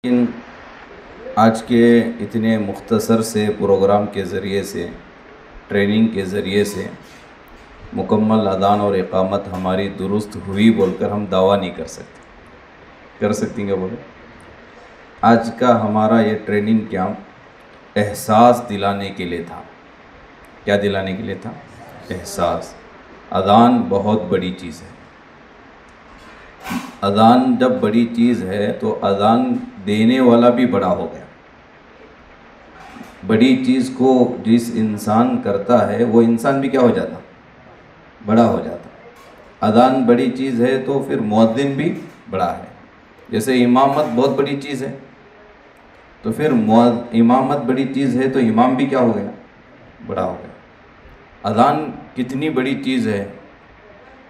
لیکن آج کے اتنے مختصر سے پروگرام کے ذریعے سے، ٹریننگ کے ذریعے سے مکمل اذان اور اقامت ہماری درست ہوئی بول کر ہم دعویٰ نہیں کر سکتے۔ کر سکتی کیا بولے؟ آج کا ہمارا یہ ٹریننگ کیمپ احساس دلانے کے لیے تھا۔ کیا دلانے کے لیے تھا؟ احساس۔ اذان بہت بڑی چیز ہے۔ اذان جب بڑی چیز ہے تو اذان دینے والا بھی بڑا ہو گیا۔ بڑی چیز کو جس انسان کرتا ہے وہ انسان بھی کیا ہو جاتا؟ بڑا ہو جاتا۔ اذان بڑی چیز ہے تو پھر مؤذن بھی بڑا ہے۔ جیسے امامت بہت بڑی چیز ہے تو پھر امامت بڑی چیز ہے تو امام بھی کیا ہو گیا؟ بڑا ہو گیا۔ اذان کتنی بڑی چیز ہے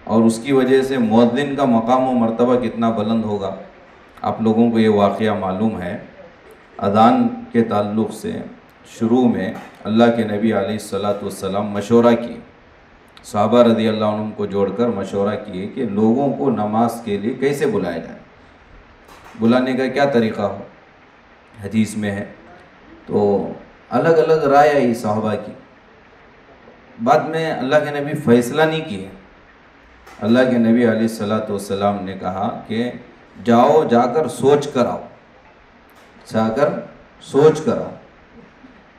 اور اس کی وجہ سے مؤذن کا مقام و مرتبہ کتنا بلند ہوگا۔ آپ لوگوں کو یہ واقعہ معلوم ہے۔ اذان کے تعلق سے شروع میں اللہ کے نبی علیہ السلام مشورہ کیے، صحابہ رضی اللہ عنہ کو جوڑ کر مشورہ کیے کہ لوگوں کو نماز کے لیے کیسے بلایا جائے، بلانے کا کیا طریقہ ہو۔ حدیث میں ہے تو الگ الگ رائے آئی صحابہ کی۔ بعد میں اللہ کے نبی فیصلہ نہیں کیے۔ اللہ کے نبی علیہ السلام نے کہا کہ جاؤ، جا کر سوچ کر آؤ، جا کر سوچ کر آؤ۔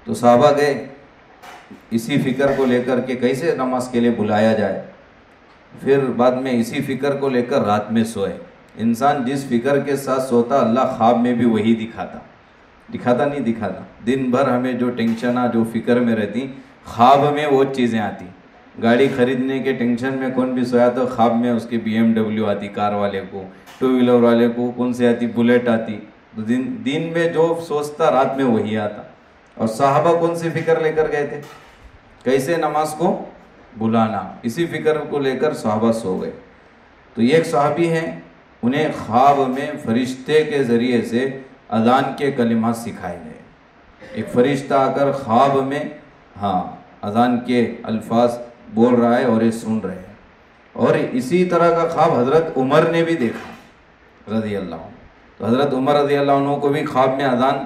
تو صحابہ گئے اسی فکر کو لے کر کہ کیسے نماز کے لیے بلایا جائے۔ پھر بعد میں اسی فکر کو لے کر رات میں سوئے۔ انسان جس فکر کے ساتھ سوتا اللہ خواب میں بھی وہی دکھاتا نہیں دکھاتا۔ دن بھر ہمیں جو ٹینشن جو فکر میں رہتی، خواب میں وہ چیزیں آتی۔ گاڑی خریدنے کے ٹینشن میں کون بھی سویا تو خواب میں اس کی BMW آتی، کار والے کو، ٹو ویلر والے کو کون سی آتی، بلیٹ آتی۔ دن میں جو سوچتا رات میں وہی آتا۔ اور صحابہ کون سی فکر لے کر گئے تھے؟ کیسے نماز کو بلانا، اسی فکر کو لے کر صحابہ سو گئے۔ تو یہ ایک صحابی ہیں، انہیں خواب میں فرشتے کے ذریعے سے اذان کے کلمات سکھائے گئے۔ ایک فرشتہ آ کر خواب میں اذان کے الفاظ بول رہا ہے اور یہ سن رہے ہیں۔ اور اسی طرح کا خواب حضرت عمر نے بھی دیکھا رضی اللہ عنہ۔ تو حضرت عمر رضی اللہ عنہ کو بھی خواب میں اذان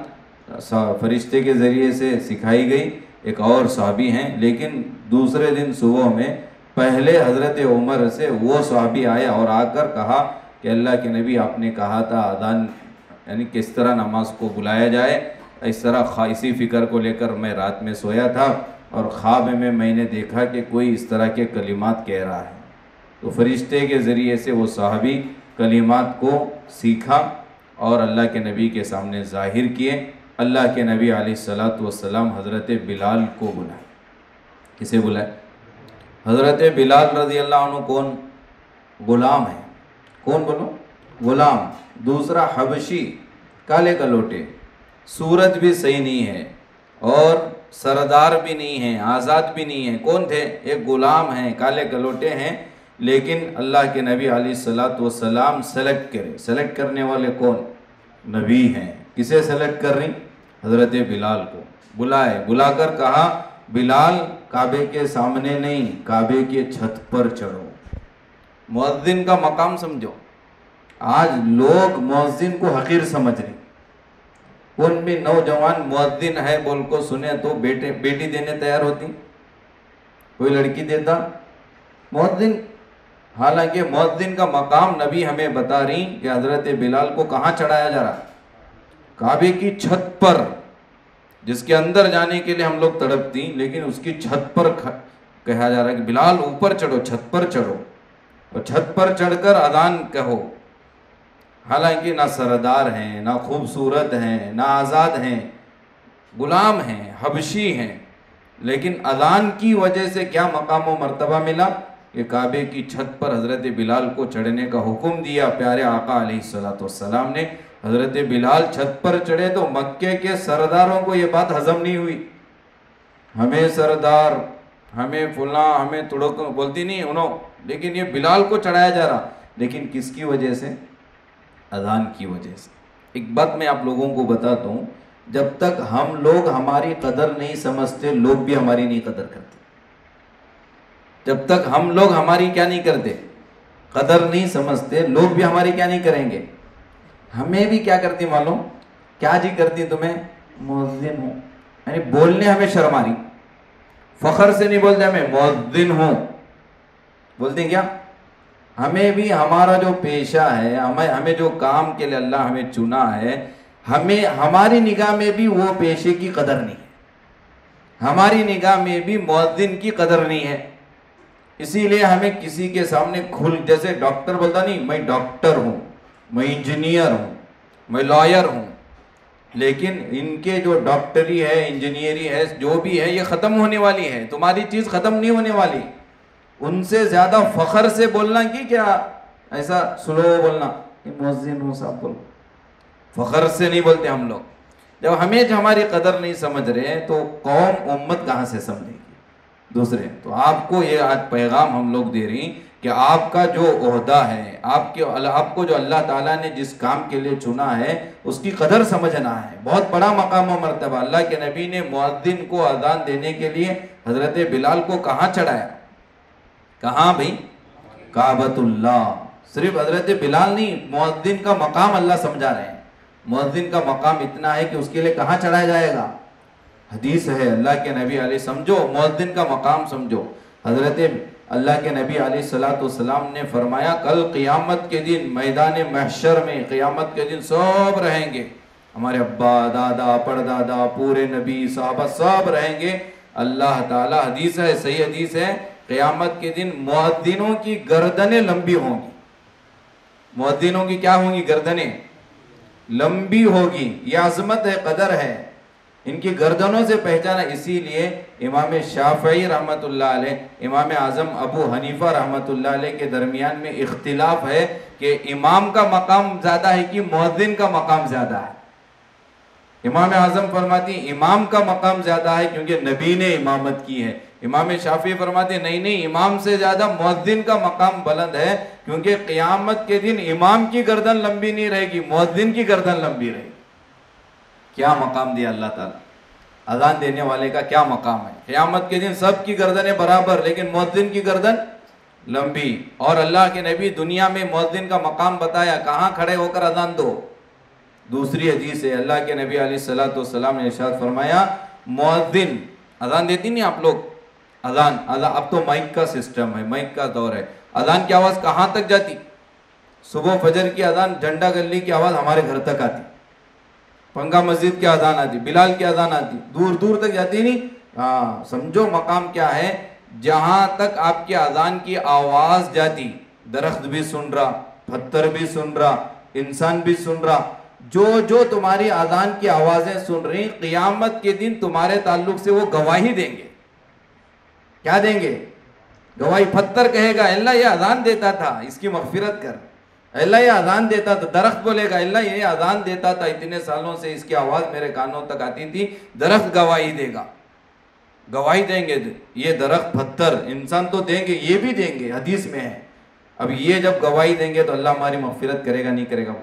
فرشتے کے ذریعے سے سکھائی گئی۔ ایک اور صحابی ہیں، لیکن دوسرے دن صبح میں پہلے حضرت عمر سے وہ صحابی آیا اور آ کر کہا کہ اللہ کے نبی آپ نے کہا تھا اذان یعنی کس طرح نماز کو بلایا جائے، اس طرح اسی فکر کو لے کر میں رات میں سویا تھا اور خواب میں نے دیکھا کہ کوئی اس طرح کے کلمات کہہ رہا ہے۔ تو فرشتے کے ذریعے سے وہ صحابی کلمات کو سیکھا اور اللہ کے نبی کے سامنے ظاہر کیے۔ اللہ کے نبی علیہ السلام حضرت بلال کو بلائے۔ کسے بلائے؟ حضرت بلال رضی اللہ عنہ کون؟ غلام ہے۔ کون بولو؟ غلام۔ دوسرا حبشی، کالے کلوٹے، صورت بھی صحیح نہیں ہے اور سردار بھی نہیں ہے، آزاد بھی نہیں ہے۔ کون تھے؟ ایک غلام ہیں، کالے کلوٹے ہیں، لیکن اللہ کے نبی علیہ السلام سلیکٹ کرنے والے کون؟ نبی ہیں۔ کسے سلیکٹ کر رہی؟ حضرت بلال کو بلائے، بلا کر کہا بلال کعبے کے سامنے نہیں، کعبے کے چھت پر چڑھو۔ مؤذن کا مقام سمجھو۔ آج لوگ مؤذن کو حقیر سمجھ رہے۔ کون بھی نوجوان مؤذن ہے بول کو سنے تو بیٹی دینے تیار ہوتی؟ کوئی لڑکی دیتا؟ مؤذن، حالانکہ مؤذن کا مقام نبی ہمیں بتا رہی کہ حضرت بلال کو کہاں چڑھایا جا رہا؟ کعبے کی چھت پر، جس کے اندر جانے کے لیے ہم لوگ تڑپتی، لیکن اس کی چھت پر کہا جا رہا ہے کہ بلال اوپر چڑھو، چھت پر چڑھو اور چھت پر چڑھ کر اذان کہو۔ حالانکہ نہ سردار ہیں، نہ خوبصورت ہیں، نہ آزاد ہیں، غلام ہیں، حبشی ہیں، لیکن اذان کی وجہ سے کیا مقام و مرتبہ ملا کہ کعبے کی چھت پر حضرت بلال کو چڑھنے کا حکم دیا پیارے آقا علیہ السلام نے۔ حضرت بلال چھت پر چڑھے تو مکے کے سرداروں کو یہ بات ہضم نہیں ہوئی۔ ہمیں سردار، ہمیں فلاں، ہمیں تڑک بولتی نہیں انہوں، لیکن یہ بلال کو چڑھایا جا رہا۔ لیکن کس کی وجہ سے؟ اذان کی وجہ سے۔ ایک بات میں آپ لوگوں کو بتاتا ہوں، جب تک ہم لوگ ہماری قدر نہیں سمجھتے لوگ بھی ہماری نہیں قدر کرتے۔ جب تک ہم لوگ ہماری کیا نہیں کرتے؟ قدر نہیں سمجھتے لوگ بھی ہماری کیا نہیں کریں گے؟ ہمیں بھی کیا کرتی معلوم؟ کیا جی کرتی تمہیں؟ مؤذن ہوں. یعنی بولنے ہمیں شرم آ رہی، فخر سے نہیں بولتے ہمیں مؤذن ہوں. بولتے ہیں کیا؟ ہمیں بھی ہمارا جو پیشہ ہے، ہمیں جو کام کے لیے اللہ ہمیں چنا ہے، ہمیں ہماری نگاہ میں بھی وہ پیشے کی قدر نہیں ہے، ہماری نگاہ میں بھی مؤذن کی قدر نہیں ہے. اسی لیے ہمیں کسی کے سامنے جیسے ڈاکٹر بولتا نہیں میں ڈاکٹر ہوں، میں انجینئر ہوں، میں لائر ہوں، لیکن ان کے جو ڈاکٹری ہے، انجینئری ہے، جو بھی ہے یہ ختم ہونے والی ہے، تمہاری چیز ختم نہیں ہونے والی. ان سے زیادہ فخر سے بولنا کی کیا ایسا سلو بولنا کہ مؤذن ہوں صاحب بولو، فخر سے نہیں بولتے ہم لوگ. جب ہمیں ہماری قدر نہیں سمجھ رہے تو قوم امت کہاں سے سمجھے گی دوسرے. تو آپ کو یہ آج پیغام ہم لوگ دے رہی کہ آپ کا جو عہدہ ہے، آپ کو جو اللہ تعالیٰ نے جس کام کے لیے چنا ہے اس کی قدر سمجھنا ہے. بہت بڑا مقام و مرتبہ. اللہ کے نبی نے مؤذن کو اذان دینے کے لیے حضرت بلال کو کہاں چڑھایا؟ کہاں بھئی؟ کعبۃ اللہ. صرف حضرت بلال نہیں، مؤذن کا مقام اللہ سمجھا رہے ہیں. مؤذن کا مقام اتنا ہے کہ اس کے لیے کہاں چڑھایا جائے گا؟ حدیث ہے اللہ کے نبی علیہ، سمجھو مؤذن کا مقام سمجھو. حضرت اللہ کے نبی علیہ السلام نے فرمایا کل قیامت کے دن میدان محشر میں، قیامت کے دن سب رہیں گے، ہمارے ابا، دادا، پردادا، پورے نبی، صحابہ سب رہیں گے. اللہ تعالی، حدیث ہے، صحیح حدیث ہے، قیامت کے دن مؤذنوں کی گردنیں لمبی ہوں گی. مؤذنوں کی کیا ہوں گی؟ گردنیں لمبی ہوگی. یہ عظمت ہے، قدر ہے. ان کی گردنوں سے پہچانا. اسی لیے امام شافعی رحمت اللہ علیہ، امام اعظم ابو حنیفہ رحمت اللہ علیہ کے درمیان میں اختلاف ہے کہ امام کا مقام زیادہ ہے کہ مؤذن کا مقام زیادہ ہے. امام اعظم فرماتی امام کا مقام زیادہ ہے کیونکہ نبی نے امامت کی ہے. امام شافعی فرماتے نہیں، امام سے زیادہ مؤذن کا مقام بلند ہے کیونکہ قیامت کے دن امام کی گردن لمبی نہیں رہے گی، مؤذن کی گردن لمبی رہے گی. کیا مقام دیا اللہ تعالیٰ! اذان دینے والے کا کیا مقام ہے. قیامت کے دن سب کی گردنیں برابر، لیکن مؤذن کی گردن لمبی. اور اللہ کے نبی دنیا میں مؤذن کا مقام بتایا، کہاں کھڑے ہو کر اذان دو. دوسری حدیث ہے، اللہ کے نبی علیہ السلام نے ارشاد فرمایا مؤذن، اذان دیتی نہیں آپ لوگ، اذان اب تو مائک کا سسٹم ہے، مائک کا دور ہے. اذان کی آواز کہاں تک جاتی؟ صبح فجر کی اذان، جھنڈا گلی کی آواز ہمارے گھر تک آتی، پنگا مسجد کی اذان آتی، بلال کی اذان آتی، دور دور تک جاتی نہیں. ہاں، سمجھو مقام کیا ہے. جہاں تک آپ کی اذان کی آواز جاتی، درخت بھی سن رہا، پتھر بھی سن رہا، انسان بھی سن رہا، جو تمہاری اذان کی آوازیں سن رہی، قیامت کے دن تمہارے تعلق سے وہ گواہی دیں گے. کیا دیں گے؟ گواہی. پتھر کہے گا اللہ یہ اذان دیتا تھا، اس کی مغفرت کر. اللہ یہ اذان دیتا تھا. درخت بولے گا اللہ یہ اذان دیتا تھا، اتنے سالوں سے اس کی آواز میرے کانوں تک آتی تھی. درخت گواہی دے گا، گواہی دیں گے. یہ درخت، پتھر، انسان تو دیں گے، یہ بھی دیں گے، حدیث میں ہے. اب یہ جب گواہی دیں گے تو اللہ ہماری مغفرت کرے گا نہیں کرے گا؟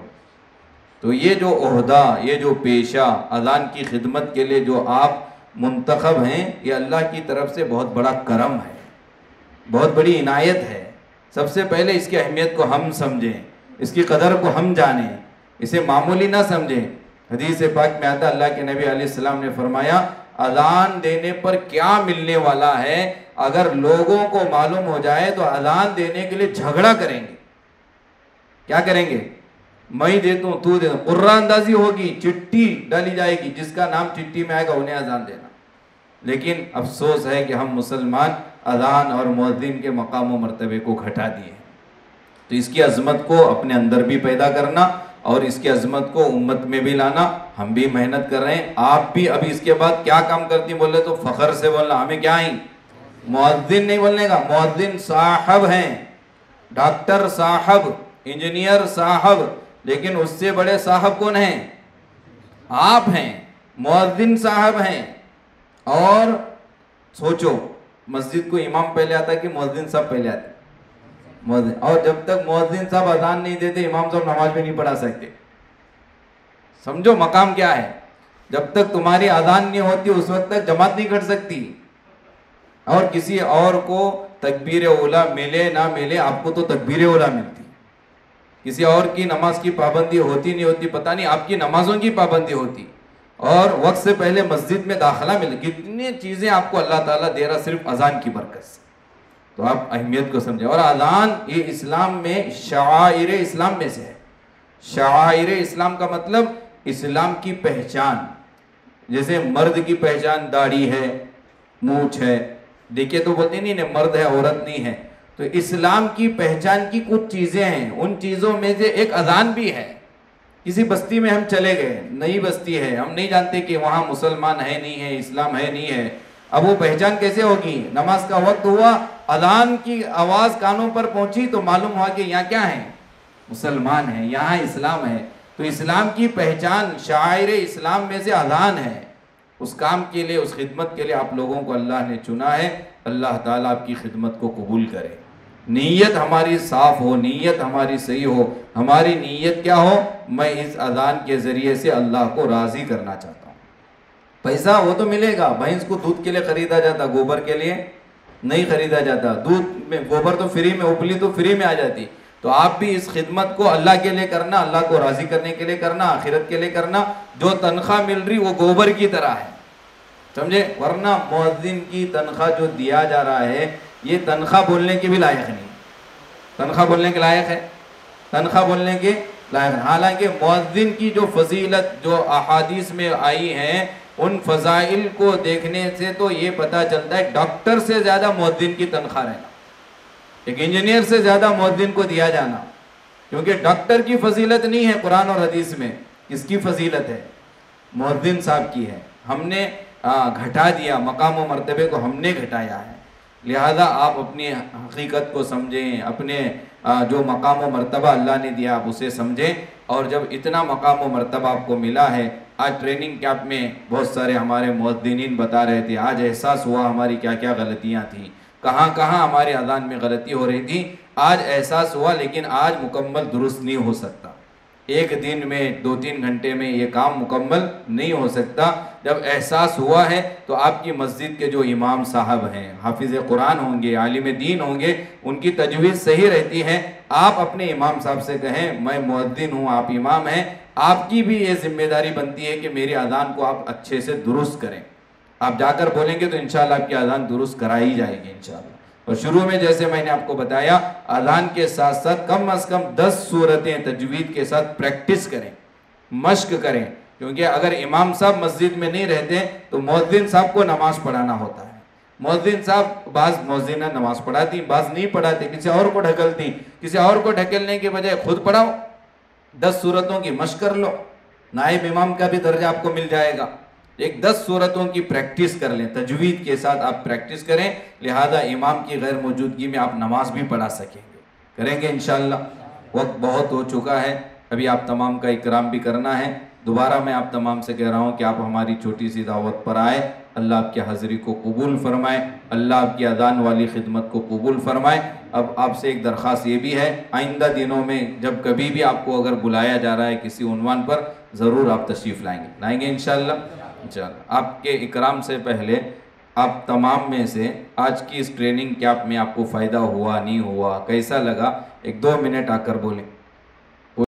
تو یہ جو عہدہ، یہ جو پیشہ، اذان کی خدمت کے لیے جو آپ منتخب ہیں، یہ اللہ کی طرف سے بہت بڑا کرم ہے، بہت بڑی عنایت ہے. سب سے پہلے اس کی اہمیت کو ہم سمجھیں، اس کی قدر کو ہم جانیں، اسے معمولی نہ سمجھیں. حدیث پاک میں آتا اللہ کے نبی علیہ السلام نے فرمایا اذان دینے پر کیا ملنے والا ہے. اگر لوگوں کو معلوم ہو جائے تو اذان دینے کے لیے جھگڑا کریں گے. کیا کریں گے؟ میں دیتا ہوں، تو دے دو. قرہ اندازی ہوگی، چٹھی ڈالی جائے گی، جس کا نام چٹھی میں آئے گا انہیں اذان دینا. لیکن افسوس ہے کہ ہم مسلمان اذان اور مؤذن کے مقام و مرتبے کو گھٹا دیے. تو اس کی عظمت کو اپنے اندر بھی پیدا کرنا اور اس کی عظمت کو امت میں بھی لانا. ہم بھی محنت کر رہے ہیں، آپ بھی. ابھی اس کے بعد کیا کام کرتی بولے تو فخر سے بولنا. ہمیں کیا ہیں؟ مؤذن نہیں بولنے کا. مؤذن صاحب ہیں، ڈاکٹر صاحب، انجینئر صاحب، لیکن اس سے بڑے صاحب کون ہیں؟ آپ ہیں. مؤذن صاحب ہیں. اور سوچو، مسجد کو امام پہلے آتا ہے کہ مؤذن صاحب پہلے آتے؟ مؤذن. اور جب تک مؤذن صاحب اذان نہیں دیتے امام صاحب نماز بھی نہیں پڑھا سکتے. سمجھو مقام کیا ہے. جب تک تمہاری اذان نہیں ہوتی اس وقت تک جماعت نہیں کر سکتی. اور کسی اور کو تکبیر اولا ملے نہ ملے، آپ کو تو تکبیر اولا ملتی. کسی اور کی نماز کی پابندی ہوتی نہیں ہوتی پتہ نہیں، آپ کی نمازوں کی پابندی ہوتی، اور وقت سے پہلے مسجد میں داخلہ مل، کتنی چیزیں آپ کو اللہ تعالیٰ دے رہا صرف اذان کی برکت سے. تو آپ اہمیت کو سمجھیں. اور اذان یہ اسلام میں شعائر اسلام میں سے ہے. شعائر اسلام کا مطلب اسلام کی پہچان. جیسے مرد کی پہچان داڑھی ہے، مونچھ ہے، دیکھیں تو بولتے نہیں مرد ہے عورت نہیں ہے. تو اسلام کی پہچان کی کچھ چیزیں ہیں، ان چیزوں میں سے ایک اذان بھی ہے. کسی بستی میں ہم چلے گئے، نئی بستی ہے، ہم نہیں جانتے کہ وہاں مسلمان ہے نہیں ہے، اسلام ہے نہیں ہے. اب وہ پہچان کیسے ہوگی؟ نماز کا وقت ہوا، اذان کی آواز کانوں پر پہنچی تو معلوم ہوا کہ یہاں کیا ہے؟ مسلمان ہیں، یہاں اسلام ہے. تو اسلام کی پہچان شعائر اسلام میں سے اذان ہے. اس کام کے لیے، اس خدمت کے لیے آپ لوگوں کو اللہ نے چنا ہے. اللہ تعالیٰ آپ کی خدمت کو قبول کرے. نیت ہماری صاف ہو، نیت ہماری صحیح ہو. ہماری نیت کیا ہو؟ میں اس اذان کے ذریعے سے اللہ کو راضی کرنا چاہتا ہوں. پیسہ وہ تو ملے گا، بھینس کو دودھ کے لیے خریدا جاتا، گوبر کے لیے نہیں خریدا جاتا. دودھ میں گوبر تو فری میں، اپلی تو فری میں آ جاتی. تو آپ بھی اس خدمت کو اللہ کے لیے کرنا، اللہ کو راضی کرنے کے لیے کرنا، آخرت کے لیے کرنا. جو تنخواہ مل رہی وہ گوبر کی طرح ہے، سمجھے؟ ورنہ مؤذن کی تنخواہ جو دیا جا رہا ہے یہ تنخواہ بولنے کے بھی لائق نہیں. تنخواہ بولنے کے لائق ہے؟ تنخواہ بولنے کے لائق ہے. حالانکہ مؤذن کی جو فضیلت جو احادیث میں آئی ہیں ان فضائل کو دیکھنے سے تو یہ پتہ چلتا ہے ڈاکٹر سے زیادہ مؤذن کی تنخواہ رہنا، ایک انجینئر سے زیادہ مؤذن کو دیا جانا. کیونکہ ڈاکٹر کی فضیلت نہیں ہے قرآن اور حدیث میں، کس کی فضیلت ہے؟ مؤذن صاحب کی ہے. ہم نے گھٹا دیا، مقام و مرتبے کو ہم نے گھٹایا ہے. لہذا آپ اپنی حقیقت کو سمجھیں، اپنے جو مقام و مرتبہ اللہ نے دیا آپ اسے سمجھیں. اور جب اتنا مقام و مرتبہ آپ کو ملا ہے، آج ٹریننگ کیمپ میں بہت سارے ہمارے مؤذنین بتا رہے تھے، آج احساس ہوا ہماری کیا کیا غلطیاں تھیں، کہاں کہاں ہمارے اذان میں غلطی ہو رہی تھی. آج احساس ہوا، لیکن آج مکمل درست نہیں ہو سکتا. ایک دن میں 2-3 گھنٹے میں یہ کام مکمل نہیں ہو سکتا. جب احساس ہوا ہے تو آپ کی مسجد کے جو امام صاحب ہیں، حافظ قرآن ہوں گے، عالم دین ہوں گے، ان کی تجویز صحیح رہتی ہے. آپ اپنے امام صاحب سے کہیں میں مؤذن ہوں، آپ امام ہیں، آپ کی بھی یہ ذمہ داری بنتی ہے کہ میری اذان کو آپ اچھے سے درست کریں. آپ جا کر بولیں گے تو انشاءاللہ آپ کی اذان درست کرائی جائے گی انشاءاللہ. اور شروع میں جیسے میں نے آپ کو بتایا، اذان کے ساتھ ساتھ کم از کم 10 سورتیں تجوید کے ساتھ پریکٹس کریں، مشق کریں. کیونکہ اگر امام صاحب مسجد میں نہیں رہتے تو مؤذن صاحب کو نماز پڑھانا ہوتا ہے. مؤذن صاحب، بعض مؤذنہ نماز پڑھاتی، بعض نہیں پڑھاتے، کسی اور کو ڈھکلتی. کسی اور کو ڈھکلنے کے بجائے خود پڑھاؤ، 10 سورتوں کی مشق کر لو، نائب امام کا بھی درجہ آپ کو مل جائے گا. ایک 10 سورتوں کی پریکٹس کر لیں، تجوید کے ساتھ آپ پریکٹس کریں. لہذا امام کی غیر موجودگی میں آپ نماز بھی پڑھا سکیں گے، کریں گے انشاءاللہ. وقت بہت ہو چکا ہے، ابھی آپ تمام کا اکرام بھی کرنا ہے. دوبارہ میں آپ تمام سے کہہ رہا ہوں کہ آپ ہماری چھوٹی سی دعوت پر آئے. اللہ آپ کی حاضری کو قبول فرمائے، اللہ آپ کی اذان والی خدمت کو قبول فرمائے. اب آپ سے ایک درخواست یہ بھی ہے، آئندہ دنوں میں جب کبھی بھی آپ کو اگر بلایا جا رہا ہے کسی عنوان پر، ضرور آپ تشریف لائیں گے انشاءاللہ. آپ کے اکرام سے پہلے آپ تمام میں سے آج کی اس ٹریننگ کیمپ میں آپ کو فائدہ ہوا نہیں ہوا، کیسا لگا، 1-2 منٹ آ کر بولیں.